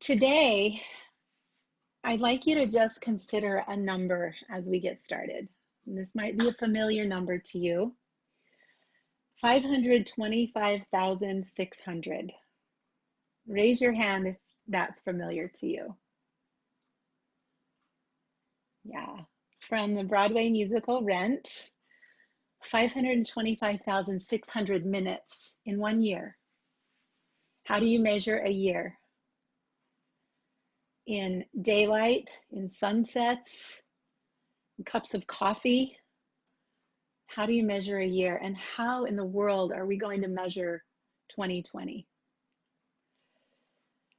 Today, I'd like you to just consider a number as we get started. And this might be a familiar number to you. 525,600. Raise your hand if that's familiar to you. Yeah. From the Broadway musical Rent, 525,600 minutes in 1 year. How do you measure a year? In daylight, in sunsets, in cups of coffee? How do you measure a year? And how in the world are we going to measure 2020?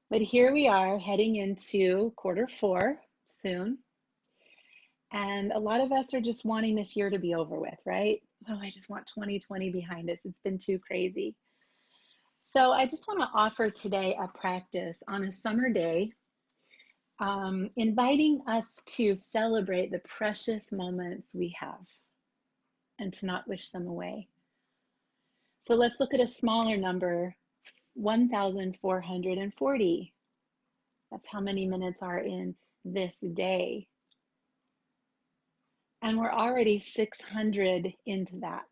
But here we are heading into quarter 4 soon. And a lot of us are just wanting this year to be over with, right? Oh, I just want 2020 behind us. It's been too crazy. So I just want to offer today a practice on a summer day, inviting us to celebrate the precious moments we have and to not wish them away. So let's look at a smaller number, 1,440. That's how many minutes are in this day. And we're already 600 into that.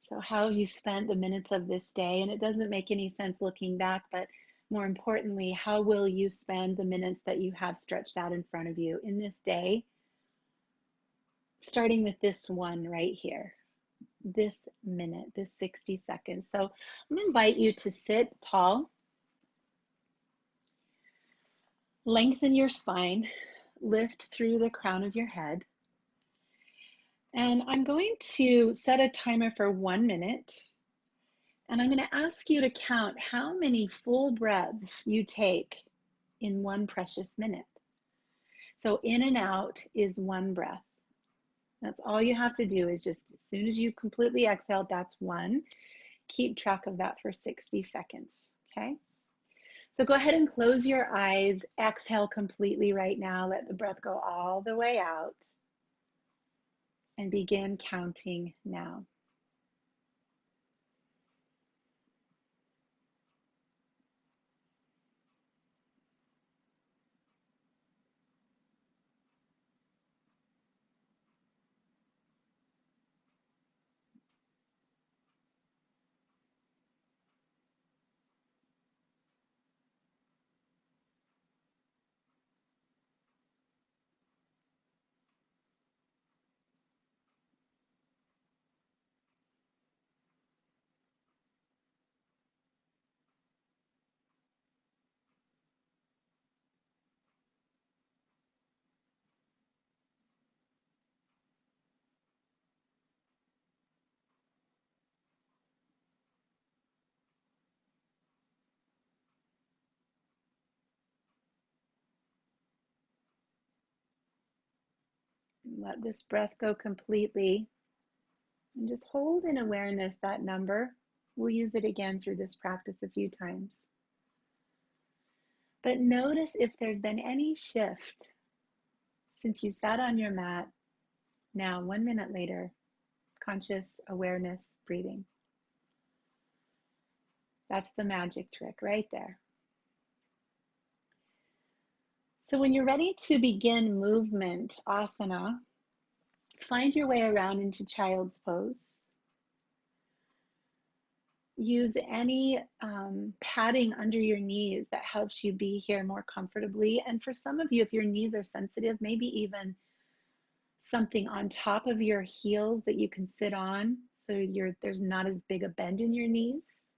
So how have you spent the minutes of this day? And it doesn't make any sense looking back, but more importantly, how will you spend the minutes that you have stretched out in front of you in this day? Starting with this one right here, this minute, this 60 seconds. So I'm gonna invite you to sit tall, lengthen your spine, lift through the crown of your head. And I'm going to set a timer for 1 minute. And I'm going to ask you to count how many full breaths you take in one precious minute. So in and out is one breath. That's all you have to do is just as soon as you completely exhale, that's one. Keep track of that for 60 seconds, okay? So go ahead and close your eyes. Exhale completely right now. Let the breath go all the way out. And begin counting now. Let this breath go completely. And just hold in awareness that number. We'll use it again through this practice a few times. But notice if there's been any shift since you sat on your mat. Now, 1 minute later, conscious awareness breathing. That's the magic trick right there. So when you're ready to begin movement, asana, find your way around into child's pose. Use any padding under your knees that helps you be here more comfortably. And for some of you, if your knees are sensitive, maybe even something on top of your heels that you can sit on so there's not as big a bend in your knees.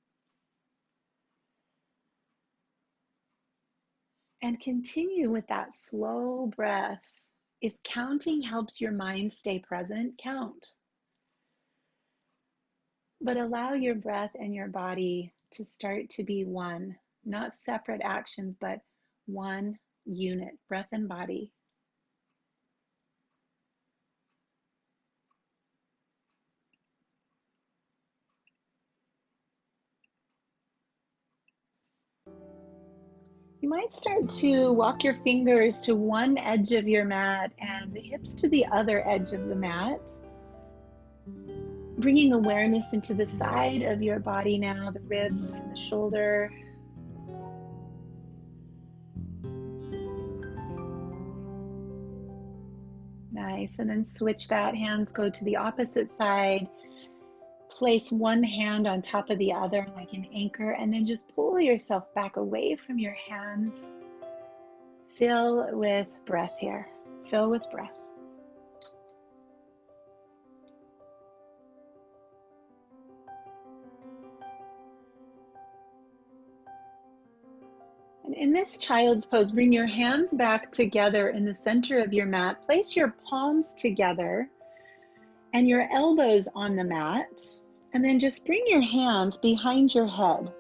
And continue with that slow breath. If counting helps your mind stay present, count. But allow your breath and your body to start to be one, not separate actions, but one unit, breath and body. You might start to walk your fingers to one edge of your mat and the hips to the other edge of the mat. Bringing awareness into the side of your body now, the ribs and the shoulder. Nice, and then switch that. Hands go to the opposite side. Place one hand on top of the other like an anchor, and then just pull yourself back away from your hands. Fill with breath here. Fill with breath. And in this child's pose, bring your hands back together in the center of your mat. Place your palms together and your elbows on the mat. And then just bring your hands behind your head.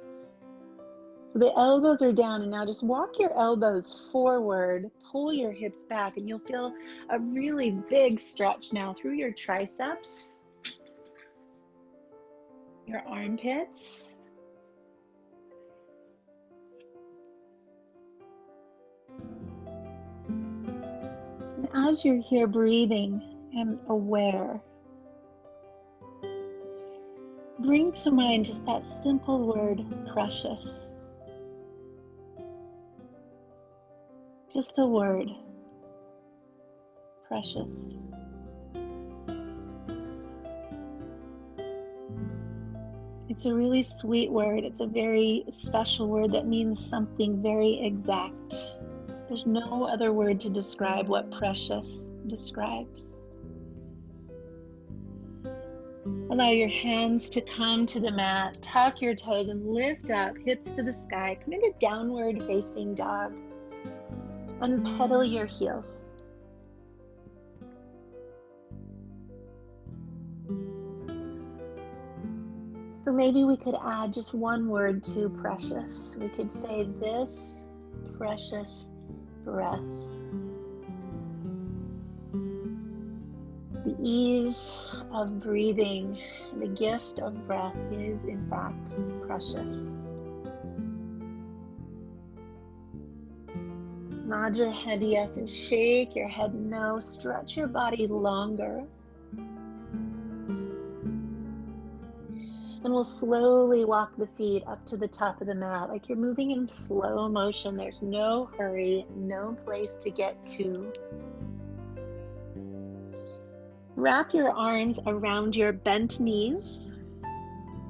So the elbows are down, and now just walk your elbows forward, pull your hips back, and you'll feel a really big stretch now through your triceps, your armpits. And as you're here breathing and aware, bring to mind just that simple word, precious. Just the word, precious. It's a really sweet word. It's a very special word that means something very exact. There's no other word to describe what precious describes. Allow your hands to come to the mat, tuck your toes and lift up, hips to the sky. Come into downward facing dog and pedal your heels. So maybe we could add just one word to precious. We could say this precious breath. The ease of breathing, the gift of breath is in fact precious. Nod your head yes and shake your head no. Stretch your body longer. And we'll slowly walk the feet up to the top of the mat like you're moving in slow motion. There's no hurry, no place to get to. Wrap your arms around your bent knees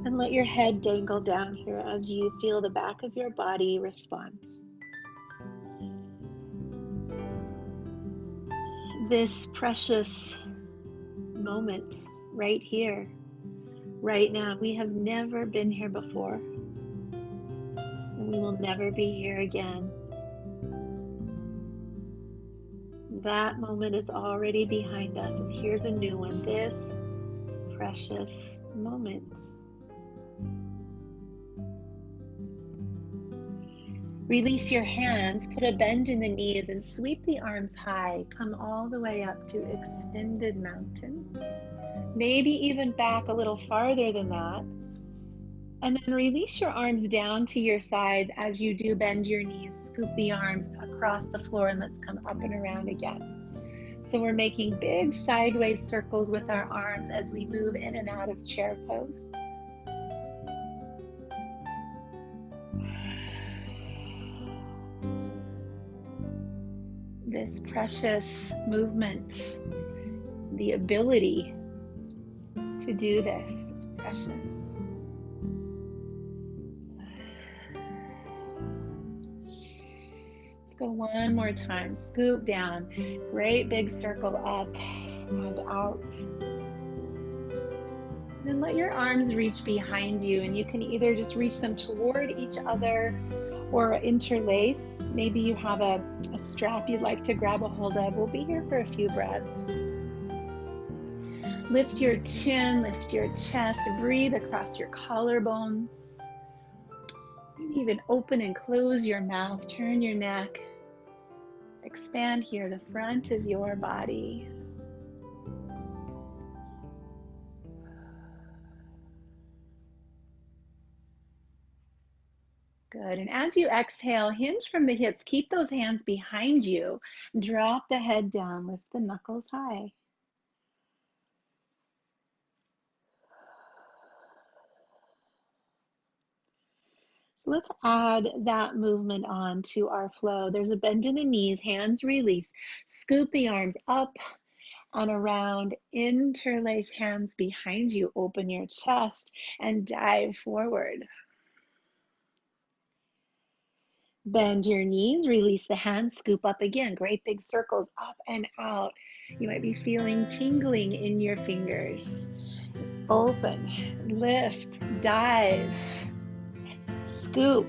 and let your head dangle down here as you feel the back of your body respond. This precious moment right here, right now, we have never been here before, and we will never be here again. That moment is already behind us, and here's a new one, this precious moment. Release your hands, put a bend in the knees, and sweep the arms high. Come all the way up to extended mountain. Maybe even back a little farther than that. And then release your arms down to your side as you do bend your knees. Scoop the arms across the floor and let's come up and around again. So we're making big sideways circles with our arms as we move in and out of chair pose. This precious movement, the ability to do this is precious. Let's go one more time. Scoop down. Great big circle up and out. Then let your arms reach behind you, and you can either just reach them toward each other or interlace. Maybe you have a strap you'd like to grab a hold of. We'll be here for a few breaths. Lift your chin, lift your chest, breathe across your collarbones. Maybe even open and close your mouth, turn your neck. Expand here, the front of your body. Good, and as you exhale, hinge from the hips, keep those hands behind you. Drop the head down, lift the knuckles high. So let's add that movement on to our flow. There's a bend in the knees, hands release, scoop the arms up and around, interlace hands behind you, open your chest and dive forward. Bend your knees, release the hands, scoop up again, great big circles up and out. You might be feeling tingling in your fingers. Open, lift, dive, scoop,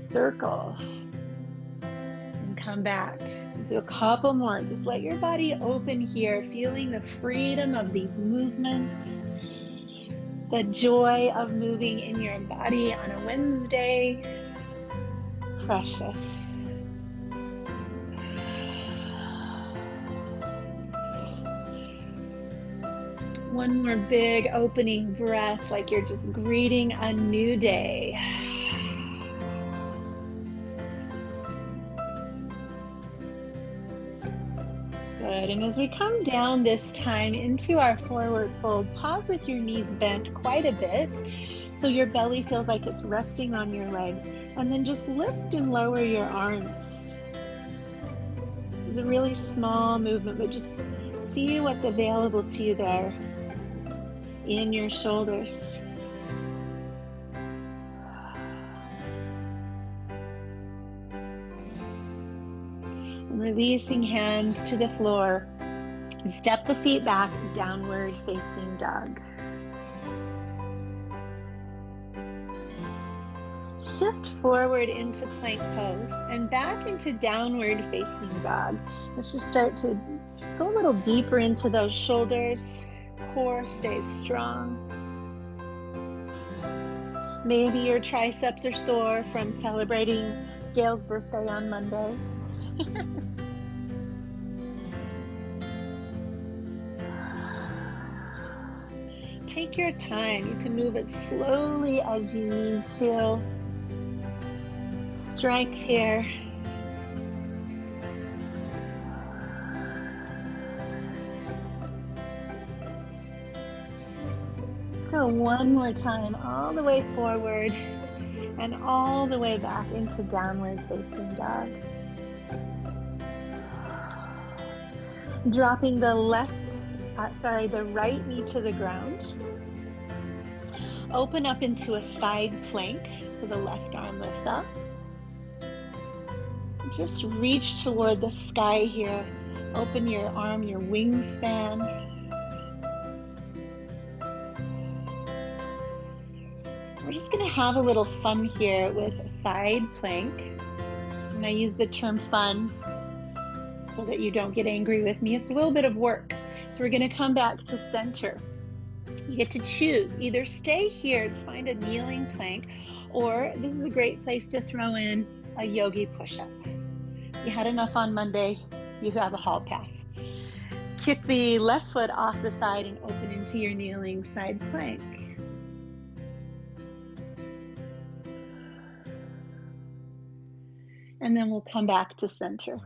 circle, and come back. Do a couple more. Just let your body open here, feeling the freedom of these movements, the joy of moving in your body on a Wednesday. Precious. One more big opening breath, like you're just greeting a new day. Good, and as we come down this time into our forward fold, pause with your knees bent quite a bit so your belly feels like it's resting on your legs, and then just lift and lower your arms. It's a really small movement, but just see what's available to you there in your shoulders. And releasing hands to the floor. Step the feet back, downward facing dog. Shift forward into plank pose and back into downward facing dog. Let's just start to go a little deeper into those shoulders. Core stays strong. Maybe your triceps are sore from celebrating Gail's birthday on Monday. Take your time. You can move as slowly as you need to. Strength here. Let's go one more time, all the way forward and all the way back into downward facing dog. Dropping the right knee to the ground. Open up into a side plank, so the left arm lifts up. Just reach toward the sky here. Open your arm, your wingspan. We're just going to have a little fun here with a side plank. And I use the term fun so that you don't get angry with me. It's a little bit of work. So we're going to come back to center. You get to choose. Either stay here to find a kneeling plank, or this is a great place to throw in a yogi push-up. You had enough on Monday, you have a hall pass. Kick the left foot off the side and open into your kneeling side plank. And then we'll come back to center.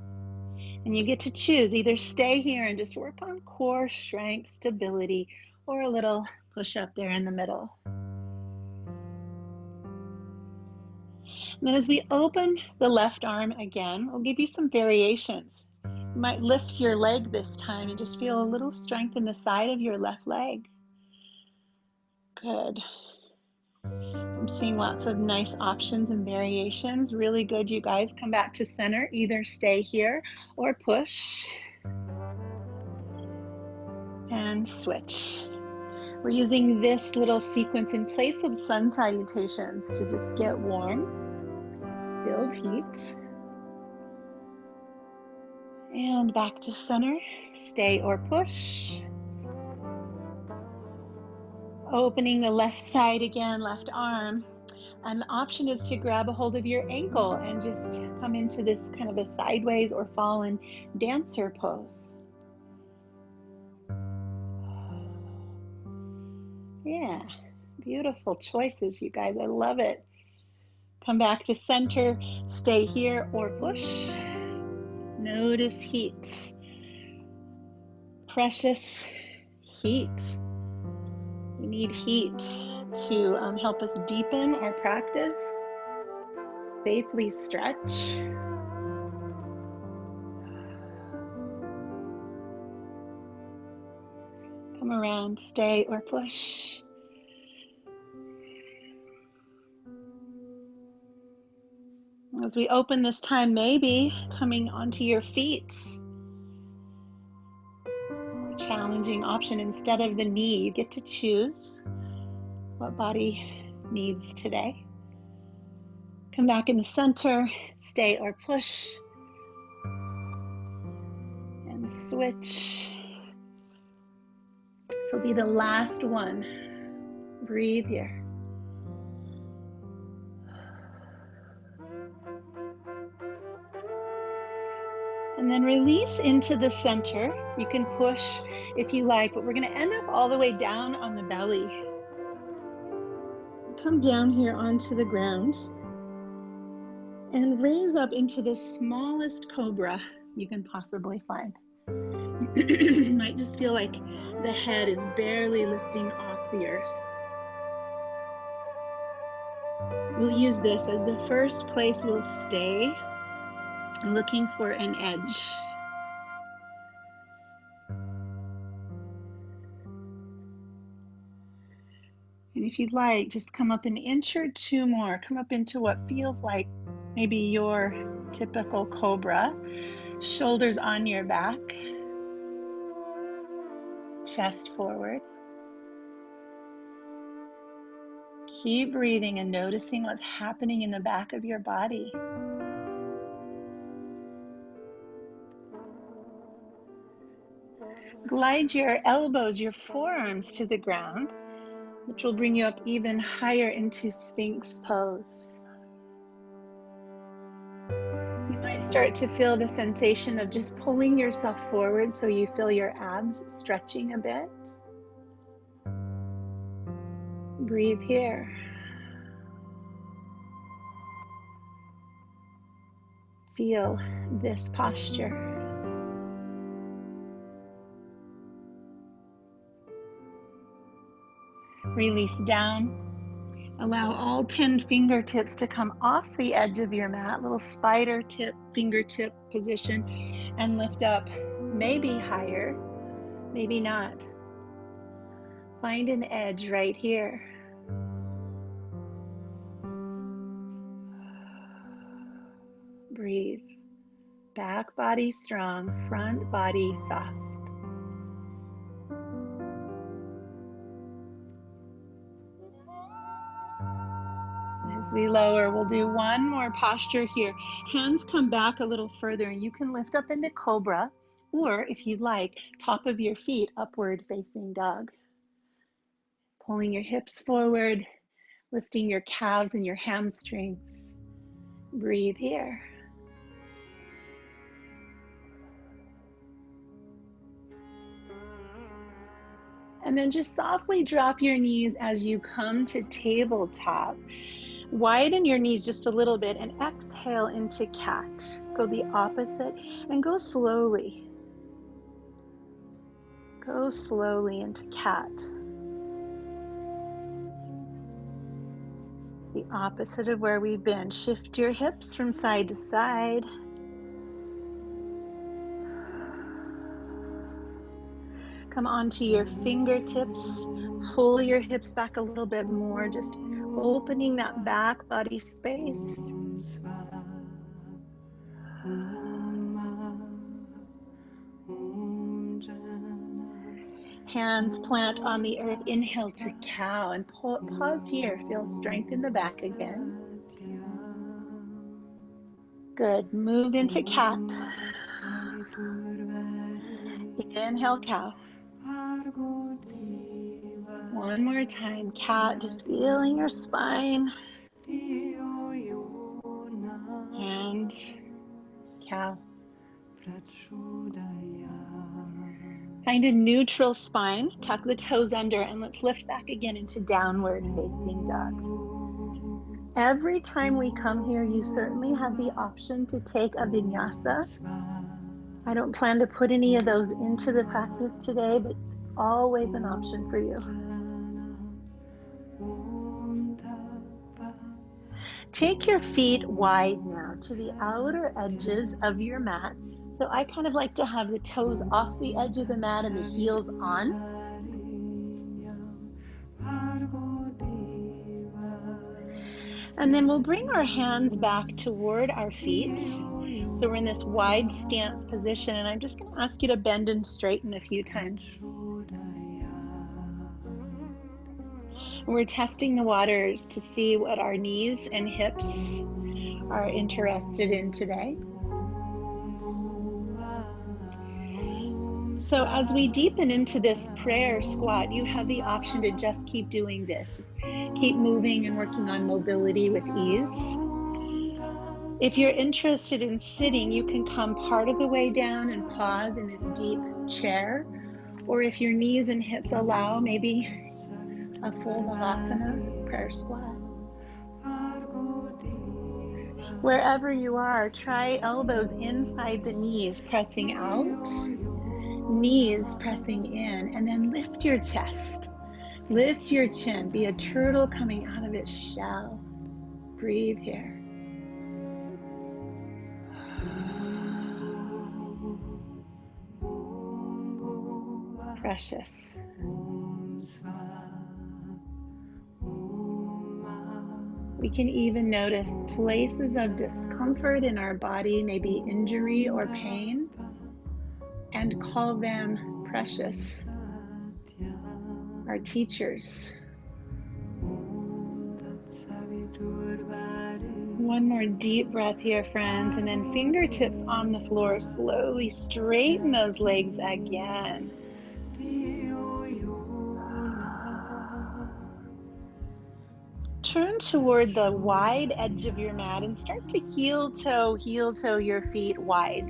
And you get to choose. Either stay here and just work on core strength, stability, or a little push up there in the middle. And then as we open the left arm again, we'll give you some variations. You might lift your leg this time and just feel a little strength in the side of your left leg. Good. I'm seeing lots of nice options and variations. Really good, you guys. Come back to center. Either stay here or push. And switch. We're using this little sequence in place of sun salutations to just get warm, build heat. And back to center. Stay or push. Opening the left side again, left arm. And the option is to grab a hold of your ankle and just come into this kind of a sideways or fallen dancer pose. Yeah, beautiful choices, you guys. I love it. Come back to center, stay here or push. Notice heat. Precious heat. We need heat. to help us deepen our practice. Safely stretch. Come around, stay or push. As we open this time, maybe coming onto your feet. A challenging option instead of the knee. You get to choose what body needs today. Come back in the center, stay or push. And switch. This will be the last one. Breathe here. And then release into the center. You can push if you like, but we're going to end up all the way down on the belly. Come down here onto the ground and raise up into the smallest cobra you can possibly find. You might just feel like the head is barely lifting off the earth. We'll use this as the first place we'll stay, looking for an edge. And if you'd like, just come up an inch or two more. Come up into what feels like maybe your typical cobra. Shoulders on your back. Chest forward. Keep breathing and noticing what's happening in the back of your body. Glide your elbows, your forearms to the ground, which will bring you up even higher into Sphinx pose. You might start to feel the sensation of just pulling yourself forward so you feel your abs stretching a bit. Breathe here. Feel this posture. Release down. Allow all 10 fingertips to come off the edge of your mat, little spider tip, fingertip position, and lift up, maybe higher, maybe not. Find an edge right here. Breathe. Back body strong, front body soft. As we lower, we'll do one more posture here. Hands come back a little further and you can lift up into cobra, or if you'd like, top of your feet, upward facing dog. Pulling your hips forward, lifting your calves and your hamstrings. Breathe here. And then just softly drop your knees as you come to tabletop. Widen your knees just a little bit and exhale into cat. Go the opposite and go slowly. Go slowly into cat. The opposite of where we've been. Shift your hips from side to side. Come onto your fingertips. Pull your hips back a little bit more, just opening that back body space. Hands plant on the earth. Inhale to cow and pause here. Feel strength in the back again. Good. Move into cat. Inhale, cow. One more time, cat, just feeling your spine. And cow. Find a neutral spine, tuck the toes under, and let's lift back again into downward facing dog. Every time we come here, you certainly have the option to take a vinyasa. I don't plan to put any of those into the practice today, but it's always an option for you. Take your feet wide now to the outer edges of your mat. So I kind of like to have the toes off the edge of the mat and the heels on. And then we'll bring our hands back toward our feet. So we're in this wide stance position, and I'm just going to ask you to bend and straighten a few times. We're testing the waters to see what our knees and hips are interested in today. So as we deepen into this prayer squat, you have the option to just keep doing this. Just keep moving and working on mobility with ease. If you're interested in sitting, you can come part of the way down and pause in this deep chair. Or if your knees and hips allow, maybe a full Navasana prayer squat. Wherever you are, try elbows inside the knees, pressing out, knees pressing in, and then lift your chest. Lift your chin. Be a turtle coming out of its shell. Breathe here. Precious. We can even notice places of discomfort in our body, maybe injury or pain, and call them precious. Our teachers. One more deep breath here, friends, and then fingertips on the floor. Slowly straighten those legs again. Turn toward the wide edge of your mat and start to heel toe your feet wide.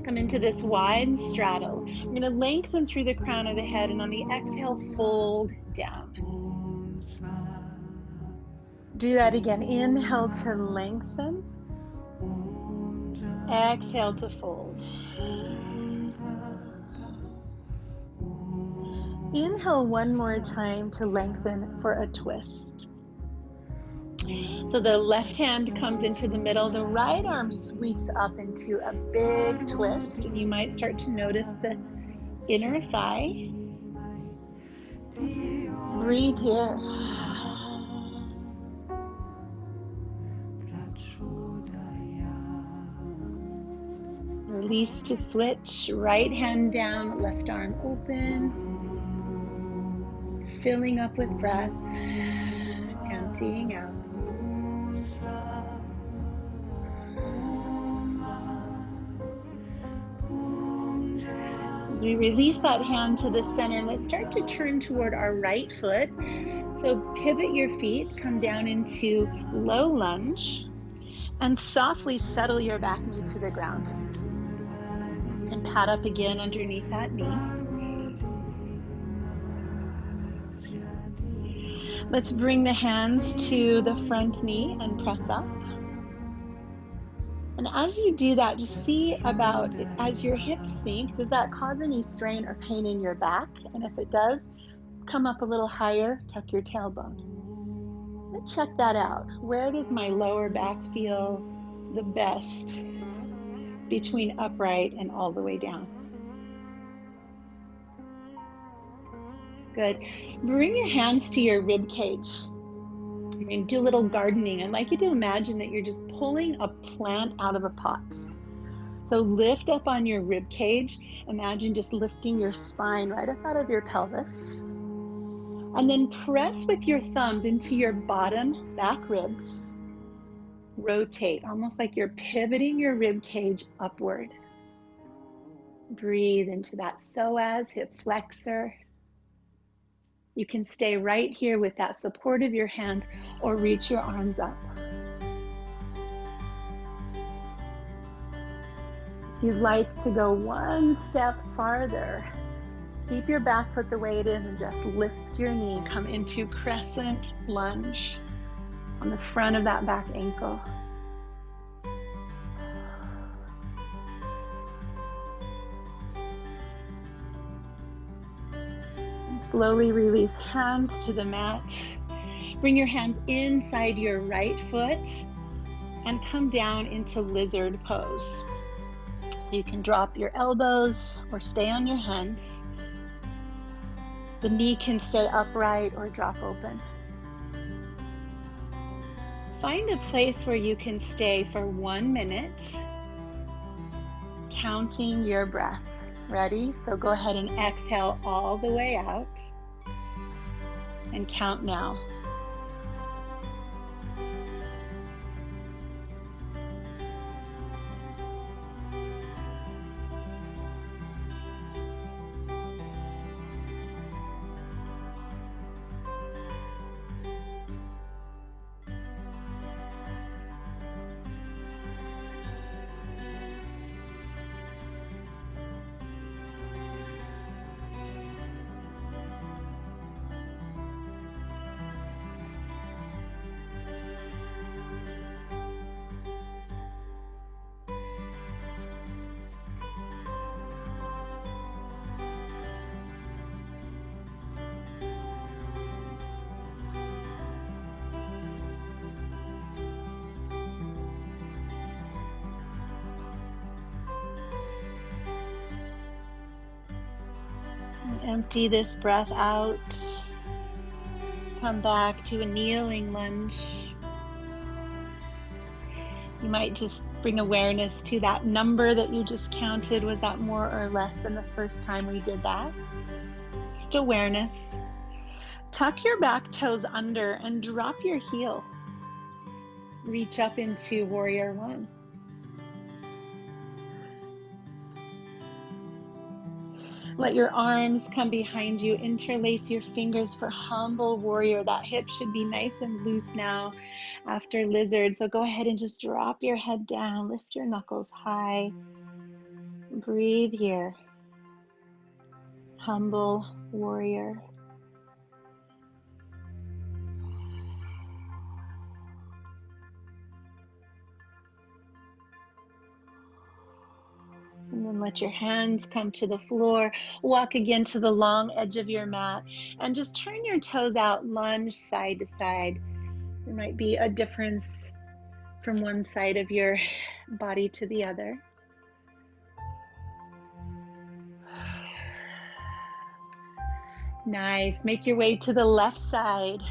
Come into this wide straddle. I'm going to lengthen through the crown of the head, and on the exhale, fold down. Do that again. Inhale to lengthen. Exhale to fold. Inhale one more time to lengthen for a twist. So the left hand comes into the middle, the right arm sweeps up into a big twist, and you might start to notice the inner thigh. Breathe here. Release to switch, right hand down, left arm open. Filling up with breath, emptying out. As we release that hand to the center, let's start to turn toward our right foot. So pivot your feet, come down into low lunge, and softly settle your back knee to the ground. And pat up again underneath that knee. Let's bring the hands to the front knee and press up. And as you do that, just see about, as your hips sink, does that cause any strain or pain in your back? And if it does, come up a little higher, tuck your tailbone. Let's check that out. Where does my lower back feel the best between upright and all the way down? Good. Bring your hands to your rib cage. You're going to do a little gardening. I'd like you to imagine that you're just pulling a plant out of a pot. So lift up on your rib cage. Imagine just lifting your spine right up out of your pelvis. And then press with your thumbs into your bottom back ribs. Rotate, almost like you're pivoting your rib cage upward. Breathe into that psoas, hip flexor. You can stay right here with that support of your hands or reach your arms up. If you'd like to go one step farther, keep your back foot the way it is and just lift your knee. Come into crescent lunge on the front of that back ankle. Slowly release hands to the mat. Bring your hands inside your right foot and come down into lizard pose. So you can drop your elbows or stay on your hands. The knee can stay upright or drop open. Find a place where you can stay for 1 minute, counting your breath. Ready? So go ahead and exhale all the way out and count now. Empty this breath out. Come back to a kneeling lunge. You might just bring awareness to that number that you just counted. Was that more or less than the first time we did that? Just awareness. Tuck your back toes under and drop your heel. Reach up into Warrior One. Let your arms come behind you. Interlace your fingers for Humble Warrior. That hip should be nice and loose now after Lizard. So go ahead and just drop your head down. Lift your knuckles high. Breathe here. Humble Warrior. And then let your hands come to the floor. Walk again to the long edge of your mat and just turn your toes out, lunge side to side. There might be a difference from one side of your body to the other. Nice. Make your way to the left side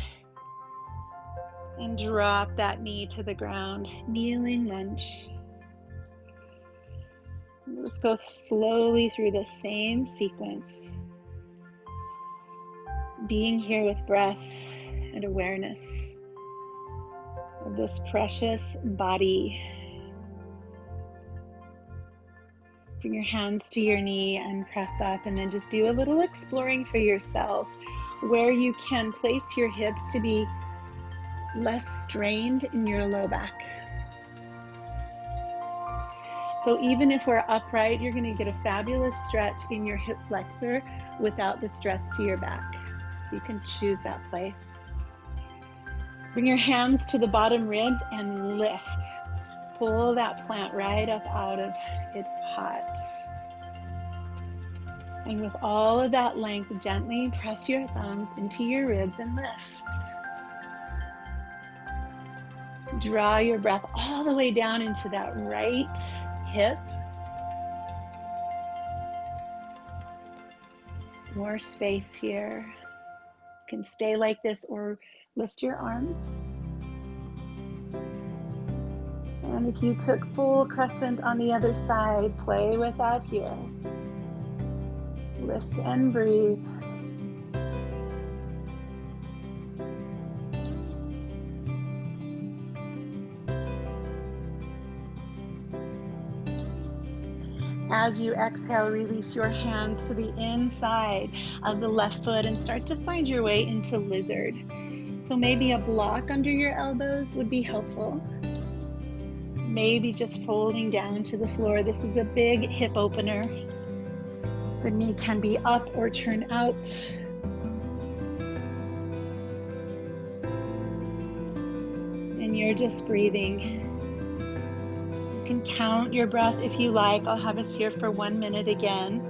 and drop that knee to the ground. Kneeling lunge. Let's go slowly through the same sequence. Being here with breath and awareness of this precious body. Bring your hands to your knee and press up, and then just do a little exploring for yourself where you can place your hips to be less strained in your low back. So even if we're upright, you're going to get a fabulous stretch in your hip flexor without the stress to your back. You can choose that place. Bring your hands to the bottom ribs and lift. Pull that plant right up out of its pot. And with all of that length, gently press your thumbs into your ribs and lift. Draw your breath all the way down into that right hip. More space here. You can stay like this or lift your arms. And if you took full crescent on the other side, play with that here. Lift and breathe. As you exhale, release your hands to the inside of the left foot and start to find your way into Lizard. So maybe a block under your elbows would be helpful. Maybe just folding down to the floor. This is a big hip opener. The knee can be up or turn out. And you're just breathing. You can count your breath if you like. I'll have us here for 1 minute again.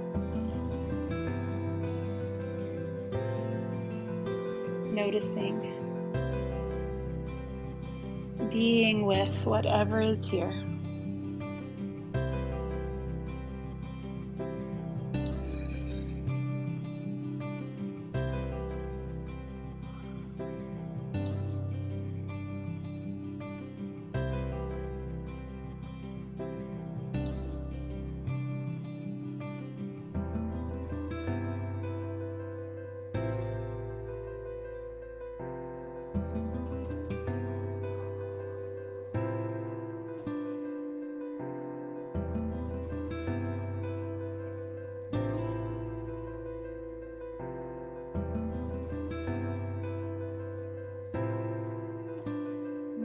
noticing, being with whatever is here.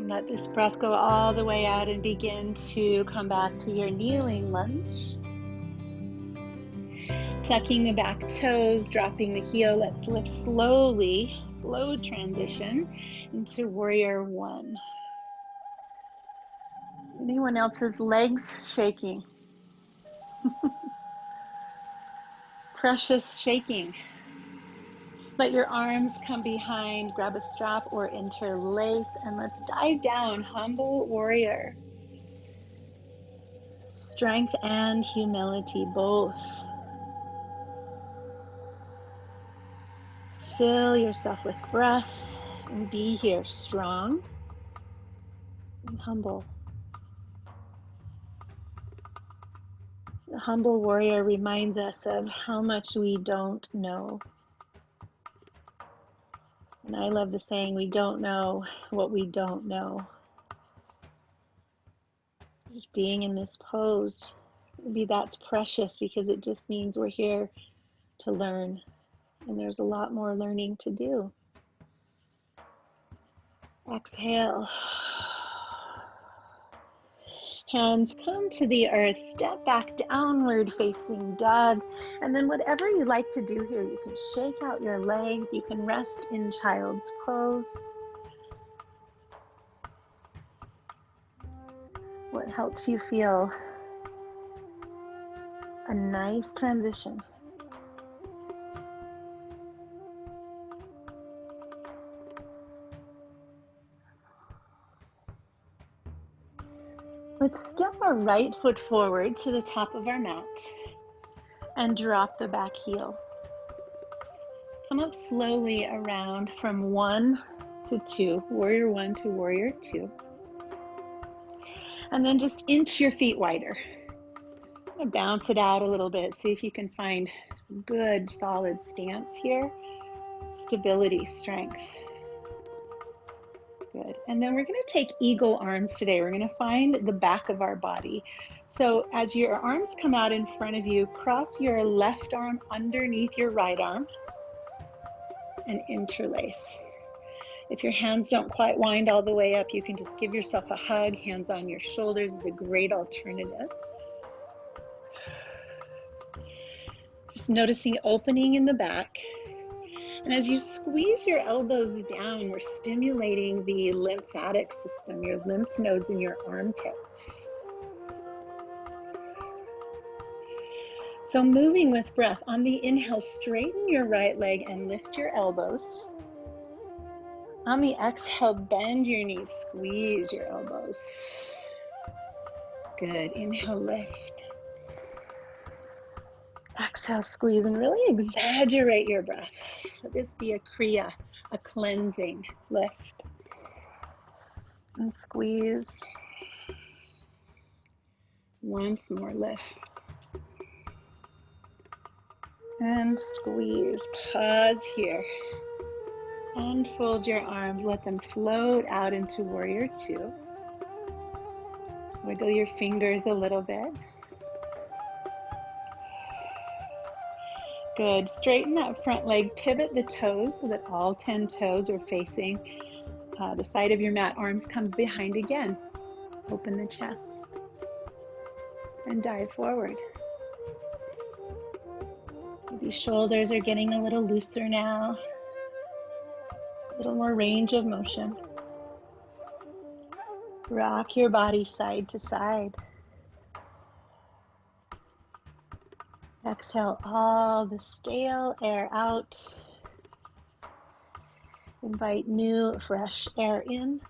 Let this breath go all the way out and begin to come back to your kneeling lunge. Tucking the back toes, dropping the heel. Let's lift slowly, slow transition into warrior one. Anyone else's legs shaking? Precious shaking. Let your arms come behind, grab a strap or interlace, and let's dive down, humble warrior. Strength and humility, both. Fill yourself with breath and be here, strong and humble. The humble warrior reminds us of how much we don't know. And I love the saying, we don't know what we don't know. Just being in this pose, maybe that's precious because it just means we're here to learn. And there's a lot more learning to do. Exhale. Hands come to the earth, step back, downward facing dog. And then whatever you like to do here, you can shake out your legs, you can rest in child's pose. What helps you feel a nice transition. Let's step our right foot forward to the top of our mat and drop the back heel. Come up slowly around from 1 to 2, warrior 1 to warrior 2. And then just inch your feet wider. Bounce it out a little bit. See if you can find good solid stance here. Stability, strength. Good. And then we're going to take eagle arms today. We're going to find the back of our body. So as your arms come out in front of you, cross your left arm underneath your right arm and interlace. If your hands don't quite wind all the way up, you can just give yourself a hug. Hands on your shoulders is a great alternative. Just noticing opening in the back. And as you squeeze your elbows down, we're stimulating the lymphatic system, your lymph nodes in your armpits. So moving with breath, on the inhale, straighten your right leg and lift your elbows. On the exhale, bend your knees, squeeze your elbows. Good, inhale, lift. Exhale, squeeze, and really exaggerate your breath. Let this be a kriya, a cleansing lift. And squeeze. Once more, lift. And squeeze. Pause here. Unfold your arms, let them float out into warrior 2. Wiggle your fingers a little bit. Good. Straighten that front leg, pivot the toes so that all 10 toes are facing the side of your mat. Arms come behind again. Open the chest and dive forward. Maybe shoulders are getting a little looser now. A little more range of motion. Rock your body side to side. Exhale all the stale air out. Invite new, fresh air in.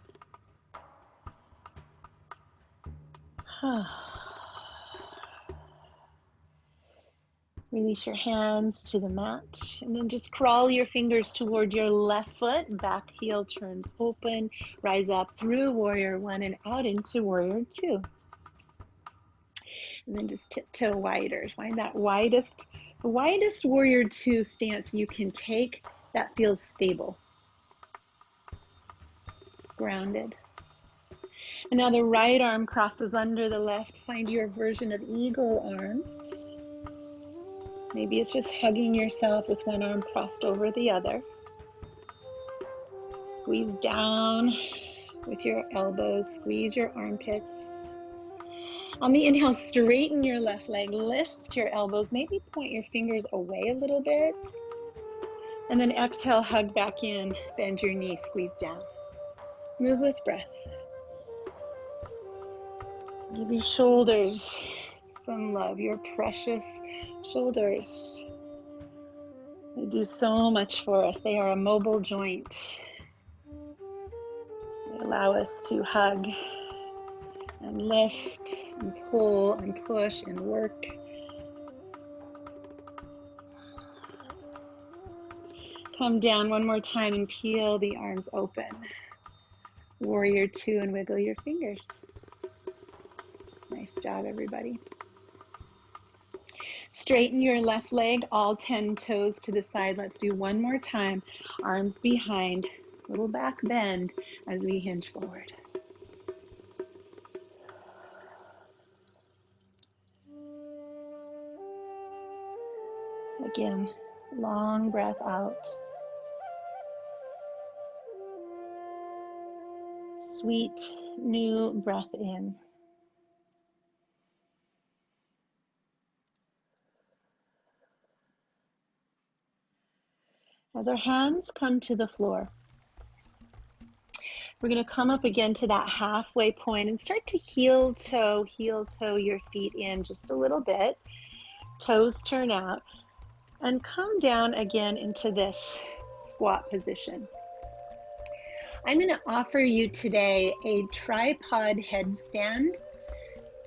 Release your hands to the mat, and then just crawl your fingers toward your left foot. Back heel turns open. Rise up through warrior one and out into warrior two. And then just tiptoe wider. Find that widest warrior two stance you can take that feels stable, grounded. And now the right arm crosses under the left. Find your version of eagle arms. Maybe it's just hugging yourself with one arm crossed over the other. Squeeze down with your elbows, squeeze your armpits. On the inhale, straighten your left leg, lift your elbows, maybe point your fingers away a little bit. And then exhale, hug back in, bend your knee, squeeze down. Move with breath. Give your shoulders some love, your precious shoulders. They do so much for us. They are a mobile joint. They allow us to hug and lift and pull and push and work. Come down one more time and peel the arms open. Warrior two and wiggle your fingers. Nice job, everybody. Straighten your left leg, all 10 toes to the side. Let's do one more time. Arms behind, little back bend as we hinge forward. Again, long breath out. Sweet new breath in. As our hands come to the floor, we're going to come up again to that halfway point and start to heel toe your feet in just a little bit. Toes turn out and come down again into this squat position. I'm going to offer you today a tripod headstand,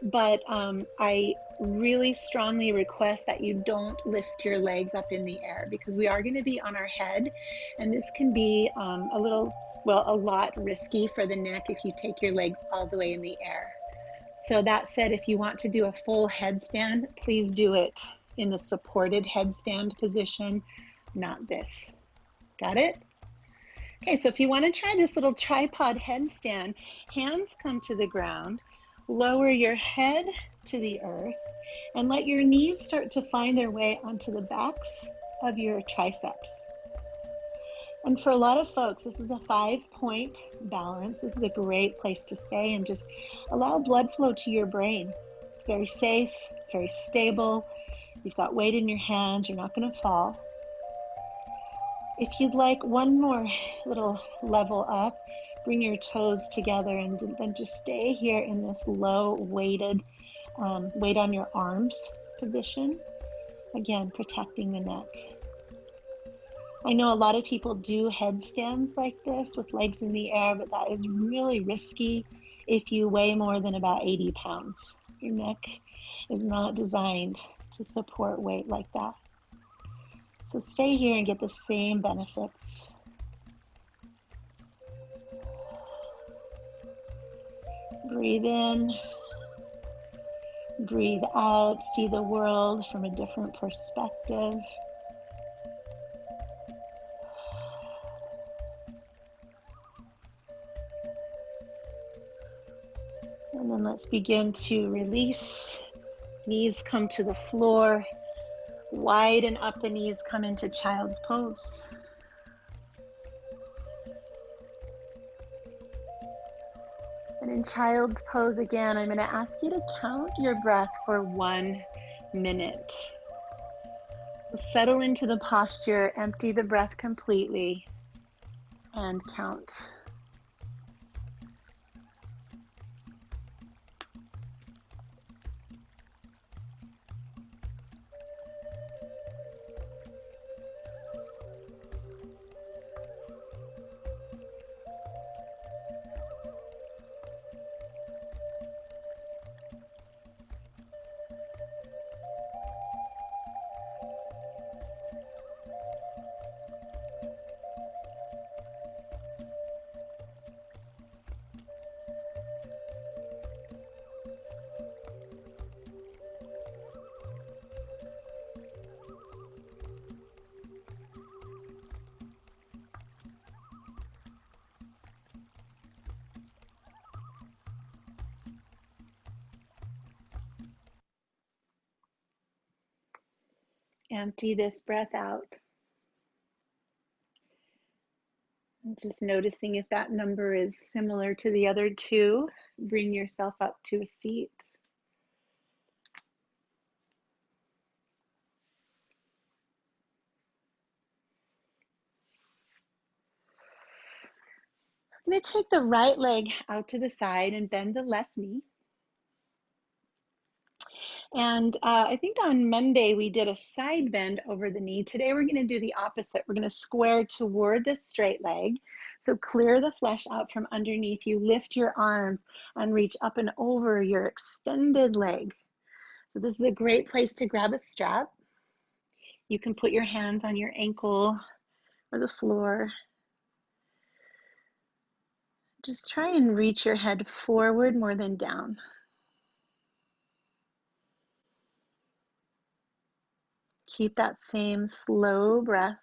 but I really strongly request that you don't lift your legs up in the air because we are going to be on our head, and this can be a lot risky for the neck if you take your legs all the way in the air. So that said, if you want to do a full headstand, please do it in the supported headstand position, not this. Got it? Okay, so if you want to try this little tripod headstand, hands come to the ground, lower your head to the earth, and let your knees start to find their way onto the backs of your triceps. And for a lot of folks, this is a 5-point balance. This is a great place to stay and just allow blood flow to your brain. It's very safe, it's very stable. You've got weight in your hands, you're not going to fall. If you'd like one more little level up, bring your toes together and then just stay here in this low weighted, weight on your arms position. Again, protecting the neck. I know a lot of people do headstands like this with legs in the air, but that is really risky if you weigh more than about 80 pounds. Your neck is not designed to support weight like that. So stay here and get the same benefits. Breathe in, breathe out, see the world from a different perspective. And then let's begin to release. Knees come to the floor. Widen up the knees, come into child's pose. And in child's pose again, I'm going to ask you to count your breath for 1 minute. Settle into the posture, empty the breath completely, and count. Empty this breath out. And just noticing if that number is similar to the other two. Bring yourself up to a seat. I'm going to take the right leg out to the side and bend the left knee. And I think on Monday we did a side bend over the knee. Today we're going to do the opposite. We're going to square toward the straight leg. So clear the flesh out from underneath you. Lift your arms and reach up and over your extended leg. So this is a great place to grab a strap. You can put your hands on your ankle or the floor. Just try and reach your head forward more than down. Keep that same slow breath.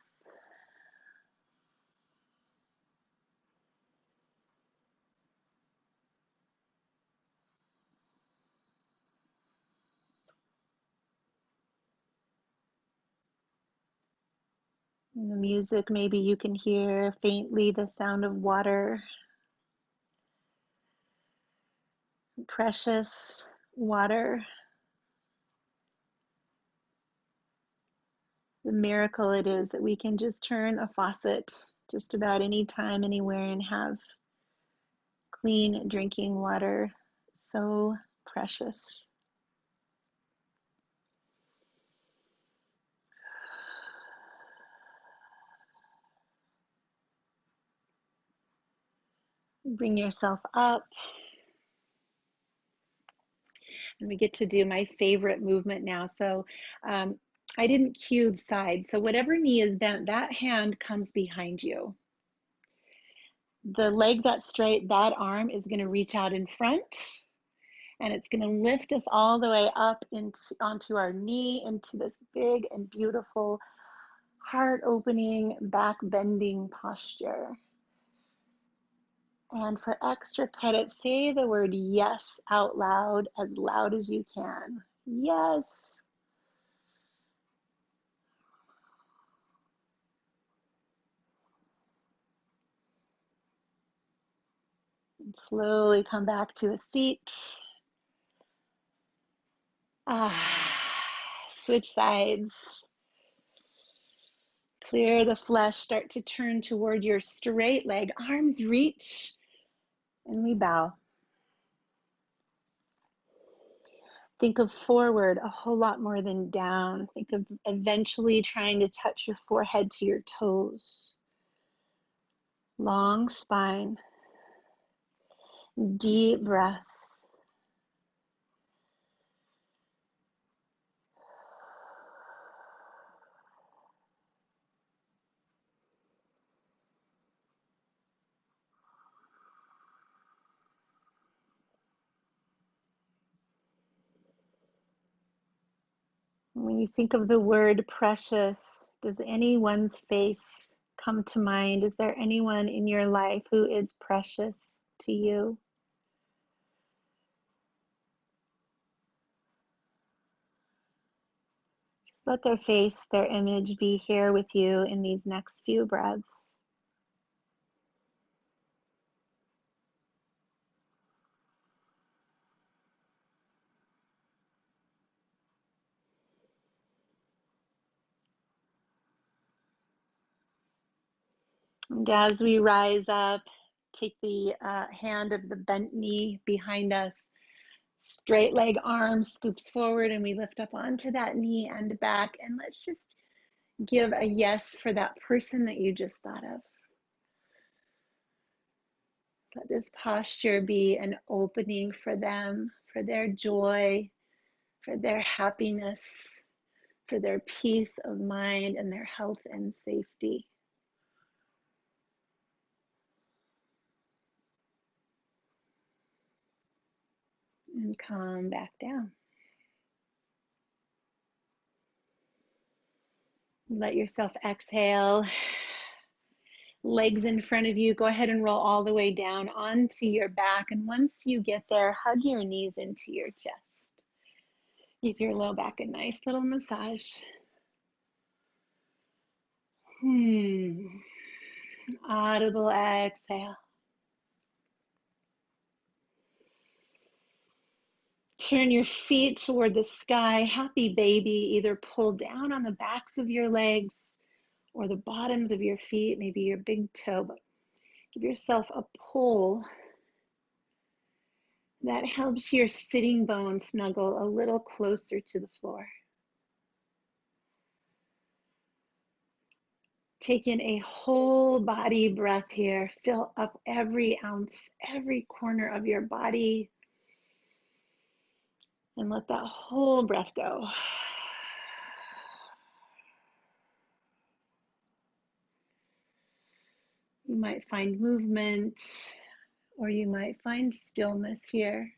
In the music, maybe you can hear faintly the sound of water. Precious water. The miracle it is that we can just turn a faucet just about any time, anywhere, and have clean drinking water. So precious. Bring yourself up. And we get to do my favorite movement now. So I didn't cue the side. So whatever knee is bent, that hand comes behind you. The leg that's straight, that arm is going to reach out in front. And it's going to lift us all the way up onto our knee, into this big and beautiful heart opening, back bending posture. And for extra credit, say the word yes out loud as you can. Yes. And slowly come back to a seat. Switch sides. Clear the flesh. Start to turn toward your straight leg. Arms reach, and we bow. Think of forward a whole lot more than down. Think of eventually trying to touch your forehead to your toes. Long spine. Deep breath. When you think of the word precious, does anyone's face come to mind? Is there anyone in your life who is precious to you? Just let their face, their image be here with you in these next few breaths. And as we rise up, take the hand of the bent knee behind us. Straight leg arm scoops forward and we lift up onto that knee and back. And let's just give a yes for that person that you just thought of. Let this posture be an opening for them, for their joy, for their happiness, for their peace of mind and their health and safety. And calm back down. Let yourself exhale. Legs in front of you. Go ahead and roll all the way down onto your back. And once you get there, hug your knees into your chest. Give your low back a nice little massage. Audible exhale. Turn your feet toward the sky. Happy baby. Either pull down on the backs of your legs or the bottoms of your feet, maybe your big toe, but give yourself a pull that helps your sitting bone snuggle a little closer to the floor. Take in a whole body breath here. Fill up every ounce, every corner of your body, and let that whole breath go. You might find movement, or you might find stillness here.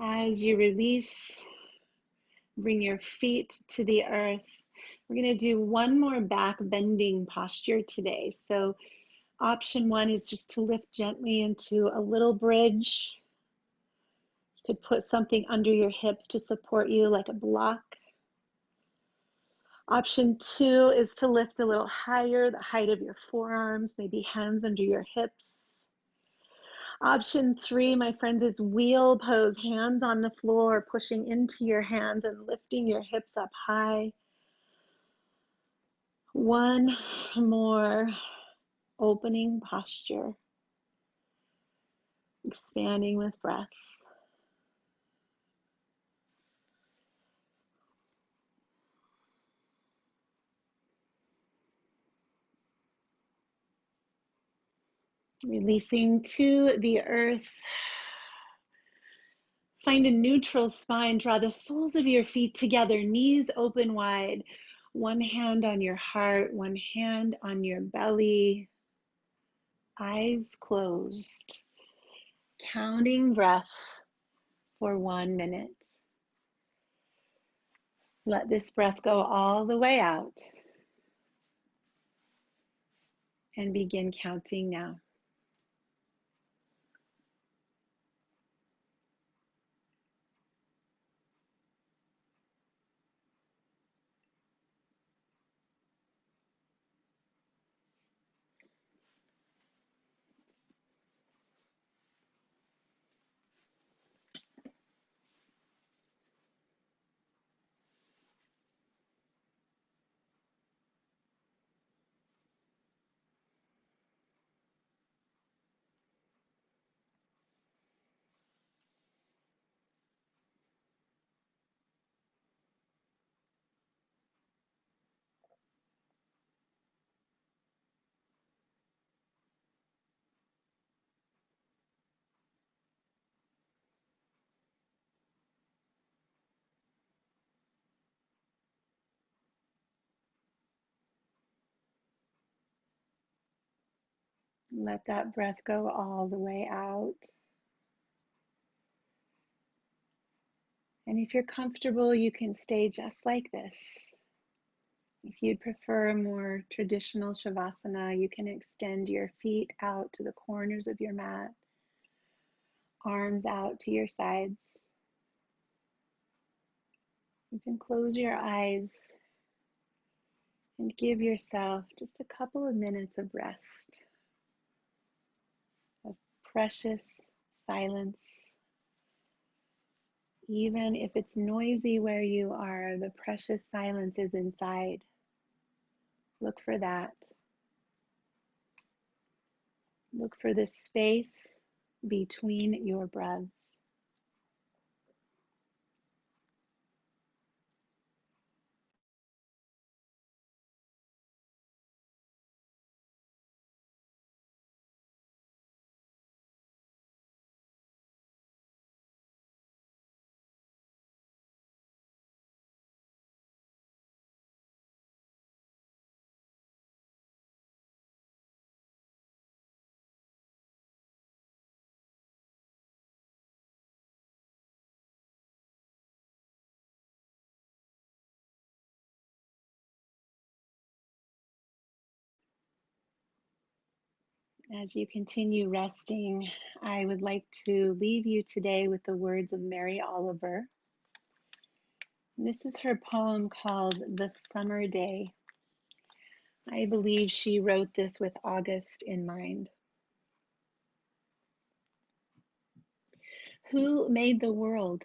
As you release, bring your feet to the earth. We're going to do one more back bending posture today. So option one is just to lift gently into a little bridge. You could put something under your hips to support you, like a block. Option two is to lift a little higher, the height of your forearms, maybe hands under your hips. Option three, my friends, is wheel pose, hands on the floor, pushing into your hands and lifting your hips up high. One more opening posture, expanding with breath. Releasing to the earth. Find a neutral spine. Draw the soles of your feet together, knees open wide. One hand on your heart, one hand on your belly. Eyes closed. Counting breath for 1 minute. Let this breath go all the way out. And begin counting now. Let that breath go all the way out. And if you're comfortable, you can stay just like this. If you'd prefer a more traditional Shavasana, you can extend your feet out to the corners of your mat, arms out to your sides. You can close your eyes and give yourself just a couple of minutes of rest, of precious silence. Even if it's noisy where you are, the precious silence is inside. Look for that. Look for the space between your breaths. As you continue resting, I would like to leave you today with the words of Mary Oliver. This is her poem called The Summer Day. I believe she wrote this with August in mind. Who made the world?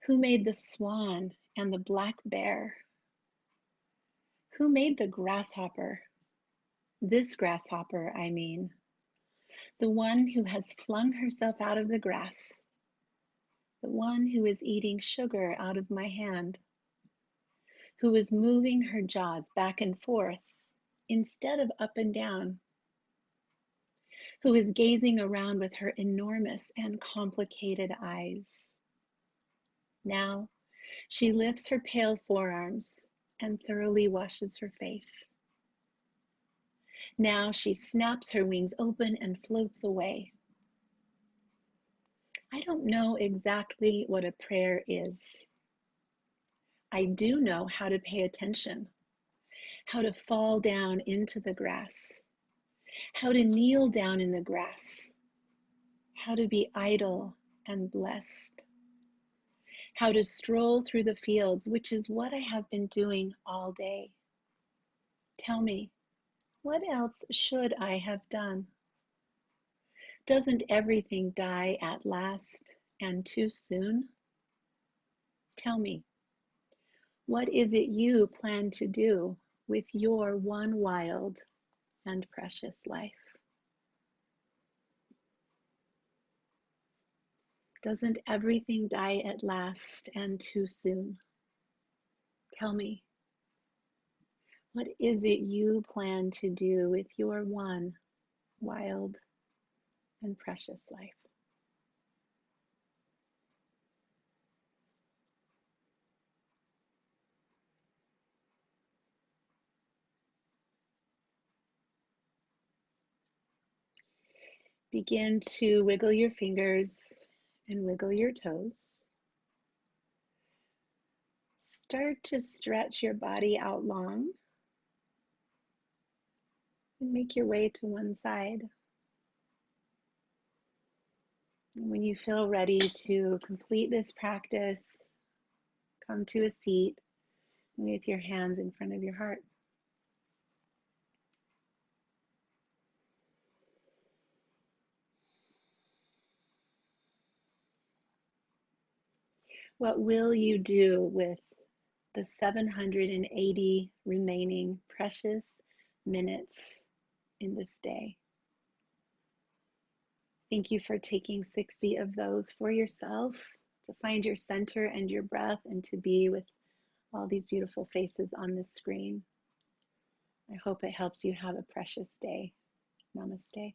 Who made the swan and the black bear? Who made the grasshopper? This grasshopper, I mean. The one who has flung herself out of the grass. The one who is eating sugar out of my hand. Who is moving her jaws back and forth instead of up and down. Who is gazing around with her enormous and complicated eyes. Now, she lifts her pale forearms and thoroughly washes her face. Now she snaps her wings open and floats away. I don't know exactly what a prayer is. I do know how to pay attention, how to fall down into the grass, how to kneel down in the grass, how to be idle and blessed, how to stroll through the fields, which is what I have been doing all day. Tell me, what else should I have done? Doesn't everything die at last and too soon? Tell me, what is it you plan to do with your one wild and precious life? Doesn't everything die at last and too soon? Tell me, what is it you plan to do with your one wild and precious life? Begin to wiggle your fingers and wiggle your toes. Start to stretch your body out long and make your way to one side. And when you feel ready to complete this practice, come to a seat with your hands in front of your heart. What will you do with the 780 remaining precious minutes in this day? Thank you for taking 60 of those for yourself to find your center and your breath and to be with all these beautiful faces on this screen. I hope it helps you have a precious day. Namaste.